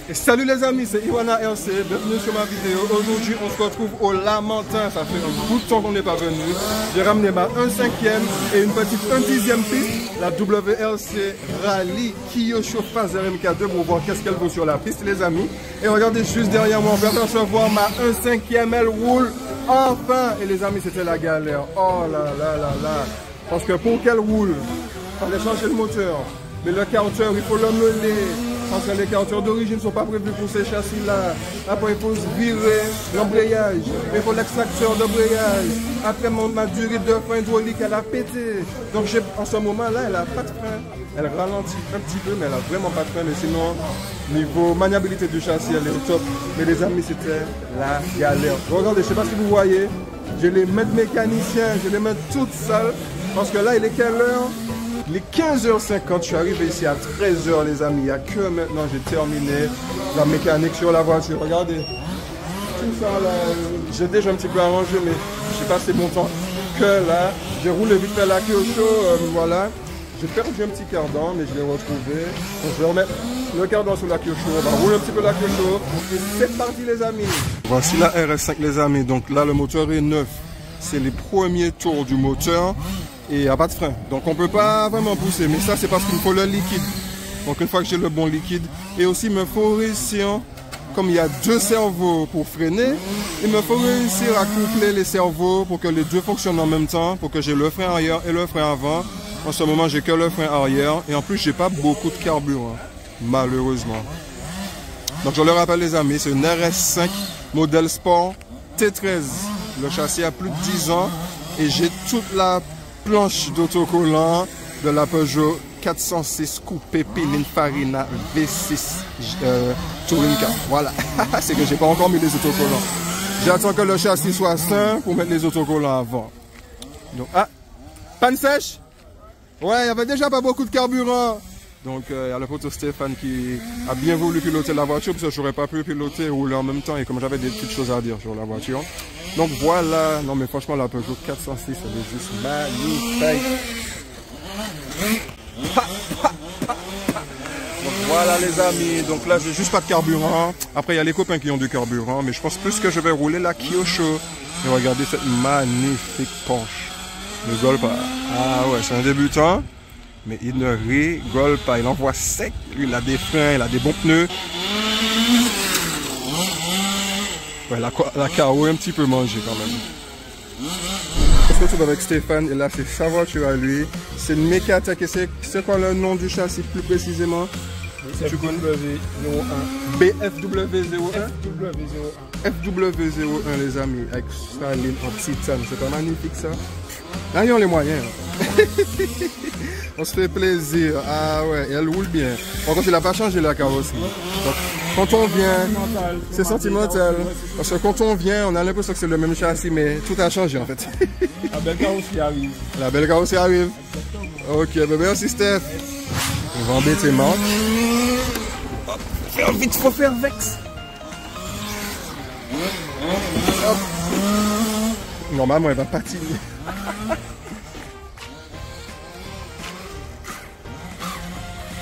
Et salut les amis, c'est Iwana RC, bienvenue sur ma vidéo. Aujourd'hui on se retrouve au Lamentin, ça fait un bout de temps qu'on n'est pas venu. J'ai ramené ma 1/5e et une petite 1/10e piste, la WRC Rally Kyosho Phase RMK2 pour voir qu'est-ce qu'elle vaut sur la piste les amis. Et regardez juste derrière moi, on peut apercevoir ma 1/5e, elle roule enfin. Et les amis c'était la galère, oh là là là là. Parce que pour qu'elle roule, il fallait changer le moteur. Mais le carter, il faut le mener. Parce que les carters d'origine ne sont pas prévus pour ces châssis-là. Après, il faut virer l'embrayage. Il faut l'extracteur d'embrayage. Après, ma durée de frein hydraulique, elle a pété. Donc, en ce moment-là, elle n'a pas de frein. Elle ralentit un petit peu, mais elle n'a vraiment pas de frein. Mais sinon, niveau maniabilité du châssis, elle est au top. Mais les amis, c'était la galère. Regardez, je ne sais pas si vous voyez. Je les mets de mécaniciens, je les mets toutes sales. Parce que là, il est quelle heure? Il est 15h50, je suis arrivé ici à 13h les amis, il n'y a que maintenant j'ai terminé la mécanique sur la voiture, regardez. Tout ça là, j'ai déjà un petit peu arrangé mais j'ai passé mon temps que là. J'ai roulé vite fait la Kyosho, voilà. J'ai perdu un petit cardan mais je l'ai retrouvé. Donc je vais remettre le cardan sur la Kyosho, on va rouler un petit peu la Kyosho. Et c'est parti les amis. Voici la RS5 les amis, donc là le moteur est neuf. C'est les premiers tours du moteur. Et il n'y a pas de frein, donc on ne peut pas vraiment pousser, mais ça c'est parce qu'il me faut le liquide. Donc une fois que j'ai le bon liquide, et aussi il me faut réussir, comme il y a deux cerveaux pour freiner, il me faut réussir à coupler les cerveaux pour que les deux fonctionnent en même temps, pour que j'ai le frein arrière et le frein avant. En ce moment j'ai que le frein arrière, et en plus j'ai pas beaucoup de carburant, malheureusement. Donc je le rappelle les amis, c'est une RS5 modèle sport T13. Le châssis a plus de 10 ans, et j'ai toute la planche d'autocollant de la Peugeot 406 Coupé Pininfarina V6 Touring Car. Voilà, c'est que j'ai pas encore mis les autocollants. J'attends que le châssis soit sain pour mettre les autocollants avant. Donc, ah, panne sèche. Ouais, il y avait déjà pas beaucoup de carburant. Donc, il y a le poteau Stéphane qui a bien voulu piloter la voiture parce que j'aurais pas pu piloter et rouler en même temps et comme j'avais des petites choses à dire sur la voiture. Donc voilà, non mais franchement la Peugeot 406 elle est juste magnifique. Donc voilà les amis, donc là j'ai juste pas de carburant. Après il y a les copains qui ont du carburant, mais je pense plus que je vais rouler la Kyosho. Et regardez cette magnifique Porsche. Ne rigole pas. Ah ouais, c'est un débutant, mais il ne rigole pas. Il envoie sec, il a des freins, il a des bons pneus. Ouais, la KO est un petit peu mangée quand même. On se retrouve avec Stéphane et là c'est sa voiture à lui. C'est une Mecatech et c'est quoi le nom du châssis plus précisément? FW01. BFW01? FW01. FW01 les amis, avec sa ligne en titane. C'est pas magnifique ça? Là ils ont les moyens. On se fait plaisir. Ah ouais, et elle roule bien. Par contre, il n'a pas changé la carrosserie. Donc, quand on vient, c'est sentimental. Parce que quand on vient, on a l'impression que c'est le même châssis, mais tout a changé en fait. La belle carrosserie arrive. La belle carrosserie arrive. Ok, ben merci Steph. On va embêter Marc. Hop, faire vite, faut faire vex. Hop. Normalement, elle va patiner.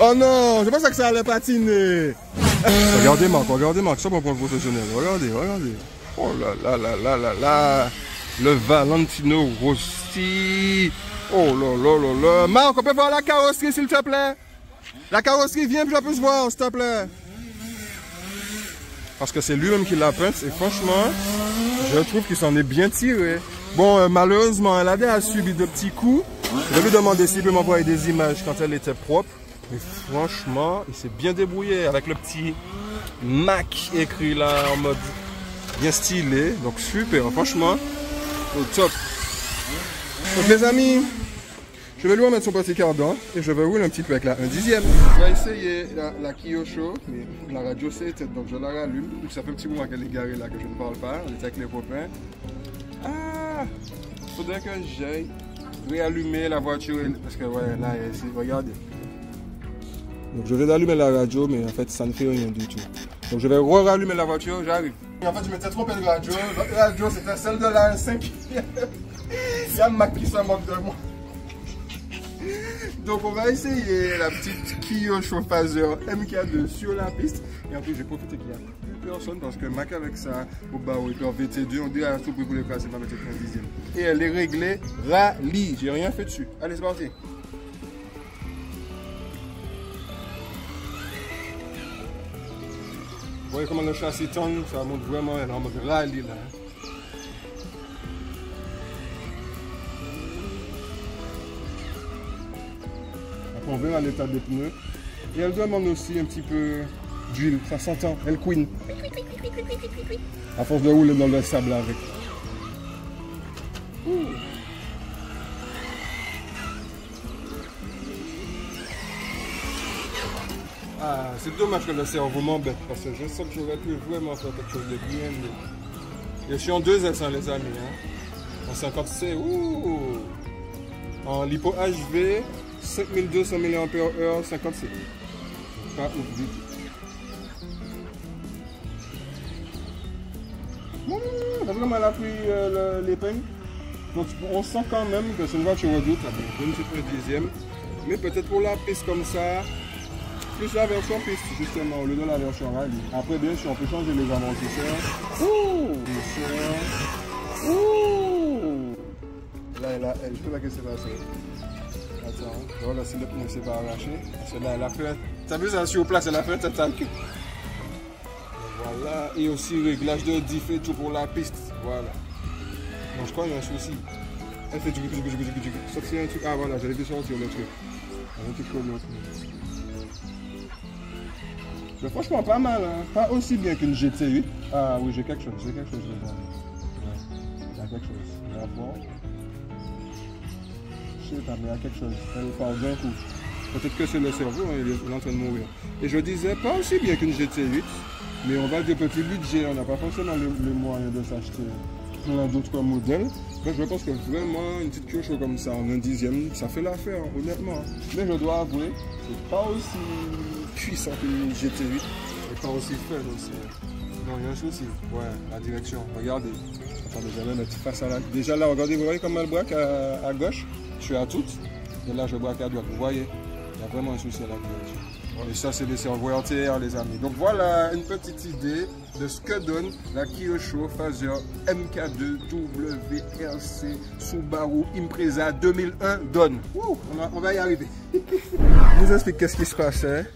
Oh non, je pensais que ça allait patiner. Regardez Marc, ça mon point professionnel. Regardez. Oh là là. Le Valentino Rossi. Oh là. Marc, on peut voir la carrosserie s'il te plaît. La carrosserie, viens que je puisse voir s'il te plaît. Parce que c'est lui-même qui l'a peinte et franchement, je trouve qu'il s'en est bien tiré. Bon, malheureusement, elle a subi de petits coups. Je vais lui demander s'il peut m'envoyer des images quand elle était propre. Mais franchement, il s'est bien débrouillé avec le petit Mac écrit là en mode bien stylé. Donc super, franchement, au top. Donc les amis, je vais lui remettre son petit cardan et je vais rouler un petit peu avec la 1/10e. Je vais essayer la Kyosho, mais la radio c'est tête, donc je la rallume. Ça fait un petit moment qu'elle est garée là que je ne parle pas. Elle est avec les copains. Ah, faudrait que j'aille réallumer la voiture parce que ouais, là, ici, regardez. Donc je vais d'allumer la radio, mais en fait ça ne fait rien du tout. Donc je vais rallumer la voiture, j'arrive. En fait je m'étais trompé de radio. L'autre radio c'était celle de la 5. Il y a Mac qui se moque de moi. Donc on va essayer la petite Kia chauffageur MK2 sur la piste. Et en plus j'ai profité qu'il n'y a plus personne parce que Mac avec ça, au bas où il peut VT2, on dit à tout prix pour les classer, pas mettre 15e. Et elle est réglée rallye, j'ai rien fait dessus. Allez c'est parti. Vous voyez comment le châssis tourne, ça montre vraiment, elle est en mode rallye là. Après on verra l'état des pneus. Et elle demande aussi un petit peu d'huile, ça s'entend, elle couine. À force de rouler dans le sable avec. Ah, c'est dommage que le cerveau m'embête parce que je sens que j'aurais pu vraiment faire quelque chose de bien mieux. Je suis en 2S hein, les amis. Hein. En 50C, ouh. En lipo HV, 5200 mAh, 50C. Pas ouf du tout. T'as vraiment elle a pris l'épingle. Donc on sent quand même que c'est une voiture redoute, une petite dixième. Mais peut-être pour la piste comme ça, plus la version piste justement, au lieu de la version rallye. Après bien sûr on peut changer les amortisseurs. Ouh, ouh. Là, je peux pas que c'est passé. Attends, voilà si le pneu ne s'est pas arraché. Parce que là elle a fait. T'as vu ça sur place, elle a fait un tac. Voilà, et aussi réglage de diff et tout pour la piste. Voilà. Donc je crois qu'il y a un souci. Elle fait du sauf si y a un truc. Ah voilà, j'allais sortir le truc. Un truc comme l'autre. Mais franchement pas mal, hein. Pas aussi bien qu'une GT8. Ah oui, j'ai quelque chose dedans. Ouais. Il y a quelque chose. D'abord. Je sais pas, mais il y a quelque chose. Elle parle d'un coup. Peut-être que c'est le cerveau, hein, il est en train de mourir. Et je disais pas aussi bien qu'une GT8. Mais on va de petit budget, on n'a pas forcément le moyen de s'acheter plein d'autres modèles. Donc je pense que vraiment une petite queue comme ça en un dixième, ça fait l'affaire, honnêtement. Mais je dois avouer, c'est pas aussi puissant qu'une GT8 et pas aussi fun aussi. Non, il y a un souci. Ouais, la direction, regardez. Attendez, je vais mettre face à la... Déjà là, regardez, vous voyez comment elle braque à gauche? Je suis à toute. Et là, je braque à droite, vous voyez? Il y a vraiment un souci à la direction. Et ça, c'est des cerveaux RTR, les amis. Donc voilà une petite idée de ce que donne la Kia Phaser MK2 WRC Subaru Impreza 2001 donne. On va y arriver. Je vous explique qu'est-ce qui se passait.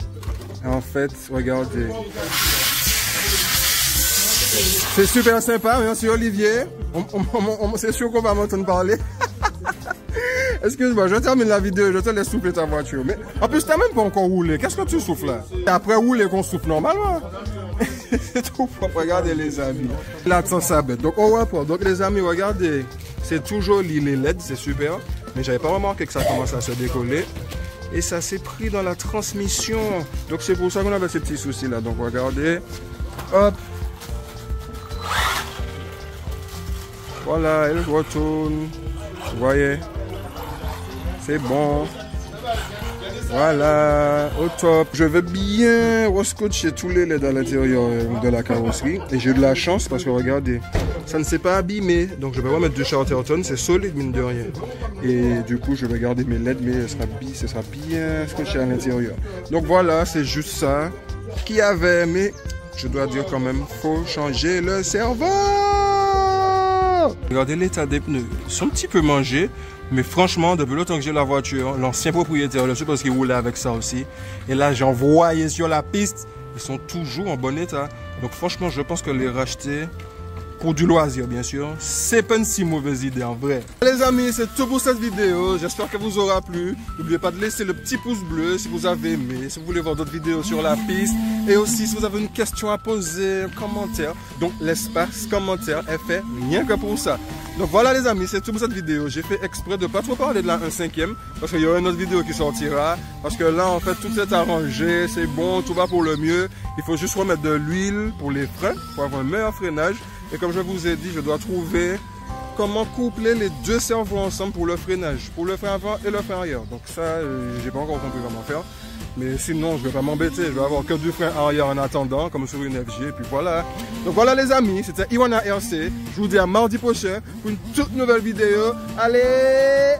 En fait, regardez. C'est super sympa, merci Olivier. C'est sûr qu'on va m'entendre parler. Excuse-moi, je termine la vidéo, je te laisse souffler ta voiture. Mais en plus, t'as même pas encore roulé. Qu'est-ce que tu souffles là? Après rouler qu'on souffle normalement. C'est trop propre, regardez les amis. Là, ça bête. Donc, on rapport. Donc, les amis, regardez. C'est toujours les LED, c'est super. Mais j'avais pas remarqué que ça commence à se décoller. Et ça s'est pris dans la transmission. Donc, c'est pour ça qu'on avait ces petits soucis là. Donc, regardez. Hop. Voilà, elle retourne. Vous voyez? C'est bon. Voilà, au top. Je veux bien rescotcher tous les LED à l'intérieur de la carrosserie. Et j'ai eu de la chance parce que regardez, ça ne s'est pas abîmé. Donc je vais remettre du Charterton, c'est solide mine de rien. Et du coup, je vais garder mes LED, mais ce sera bien scotché à l'intérieur. Donc voilà, c'est juste ça qu'il y avait. Mais je dois dire quand même, faut changer le cerveau. Regardez l'état des pneus. Ils sont un petit peu mangés. Mais franchement, depuis le temps que j'ai la voiture, l'ancien propriétaire le sait parce qu'il roulait avec ça aussi. Et là, j'en voyais sur la piste. Ils sont toujours en bon état. Donc franchement, je pense que les racheter pour du loisir, bien sûr, c'est pas une si mauvaise idée en vrai. Les amis, c'est tout pour cette vidéo. J'espère qu'elle vous aura plu. N'oubliez pas de laisser le petit pouce bleu si vous avez aimé, si vous voulez voir d'autres vidéos sur la piste. Et aussi, si vous avez une question à poser, un commentaire. Donc, l'espace commentaire est fait rien que pour ça. Donc voilà les amis, c'est tout pour cette vidéo. J'ai fait exprès de ne pas trop parler de la 1/5e parce qu'il y aura une autre vidéo qui sortira. Parce que là, en fait, tout est arrangé, c'est bon, tout va pour le mieux. Il faut juste remettre de l'huile pour les freins, pour avoir un meilleur freinage. Et comme je vous ai dit, je dois trouver comment coupler les deux cerveaux ensemble pour le freinage, pour le frein avant et le frein arrière. Donc ça, j'ai pas encore compris comment faire. Mais sinon, je vais pas m'embêter, je vais avoir que du frein arrière en attendant, comme sur une FG, et puis voilà. Donc voilà les amis, c'était Iwana RC. Je vous dis à mardi prochain pour une toute nouvelle vidéo. Allez!